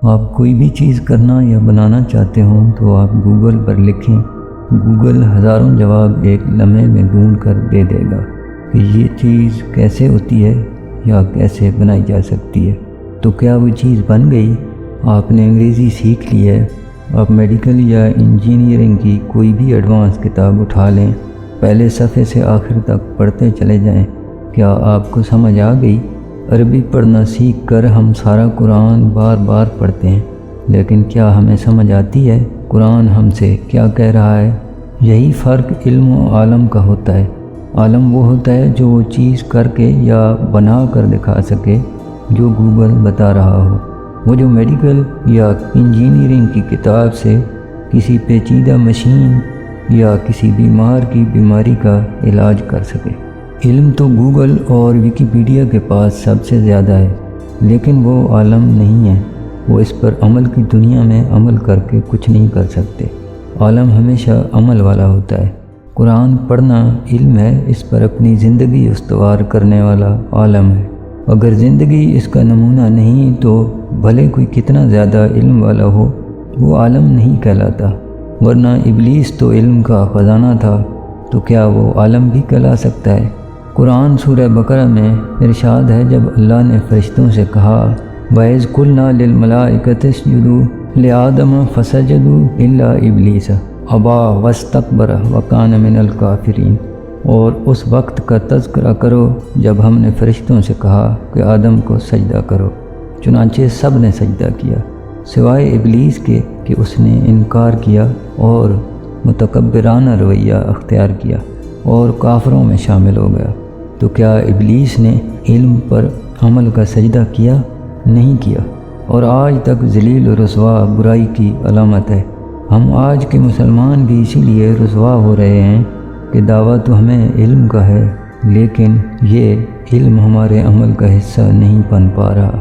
آپ کوئی بھی چیز کرنا یا بنانا چاہتے ہوں تو آپ گوگل پر لکھیں، گوگل ہزاروں جواب ایک لمحے میں ڈھونڈ کر دے دے گا کہ یہ چیز کیسے ہوتی ہے یا کیسے بنائی جا سکتی ہے۔ تو کیا وہ چیز بن گئی؟ آپ نے انگریزی سیکھ لی ہے، آپ میڈیکل یا انجینئرنگ کی کوئی بھی ایڈوانس کتاب اٹھا لیں، پہلے صفحے سے آخر تک پڑھتے چلے جائیں، کیا آپ کو سمجھ آ گئی؟ عربی پڑھنا سیکھ کر ہم سارا قرآن بار بار پڑھتے ہیں، لیکن کیا ہمیں سمجھ آتی ہے قرآن ہم سے کیا کہہ رہا ہے؟ یہی فرق علم و عالم کا ہوتا ہے۔ عالم وہ ہوتا ہے جو وہ چیز کر کے یا بنا کر دکھا سکے جو گوگل بتا رہا ہو، وہ جو میڈیکل یا انجینئرنگ کی کتاب سے کسی پیچیدہ مشین یا کسی بیمار کی بیماری کا علاج کر سکے۔ علم تو گوگل اور ویکیپیڈیا کے پاس سب سے زیادہ ہے، لیکن وہ عالم نہیں ہے، وہ اس پر عمل کی دنیا میں عمل کر کے کچھ نہیں کر سکتے۔ عالم ہمیشہ عمل والا ہوتا ہے۔ قرآن پڑھنا علم ہے، اس پر اپنی زندگی استوار کرنے والا عالم ہے۔ اگر زندگی اس کا نمونہ نہیں تو بھلے کوئی کتنا زیادہ علم والا ہو، وہ عالم نہیں کہلاتا، ورنہ ابلیس تو علم کا خزانہ تھا، تو کیا وہ عالم بھی کہلا سکتا ہے؟ قرآن سورہ بقرہ میں ارشاد ہے، جب اللہ نے فرشتوں سے کہا وَإِذْ قُلْنَا لِلْمَلَائِكَةِ اسْجُدُوا لِآدَمَ فَسَجَدُوا إِلَّا إِبْلِيسَ أَبَىٰ وَاسْتَكْبَرَ وَكَانَ مِنَ الْكَافِرِينَ۔ اور اس وقت کا تذکرہ کرو جب ہم نے فرشتوں سے کہا کہ آدم کو سجدہ کرو، چنانچہ سب نے سجدہ کیا سوائے ابلیس کے کہ اس نے انکار کیا اور متکبرانہ رویہ اختیار کیا اور کافروں میں شامل ہو گیا۔ تو کیا ابلیس نے علم پر عمل کا سجدہ کیا؟ نہیں کیا، اور آج تک ذلیل و رسوا برائی کی علامت ہے۔ ہم آج کے مسلمان بھی اسی لیے رسوا ہو رہے ہیں کہ دعویٰ تو ہمیں علم کا ہے، لیکن یہ علم ہمارے عمل کا حصہ نہیں بن پا رہا۔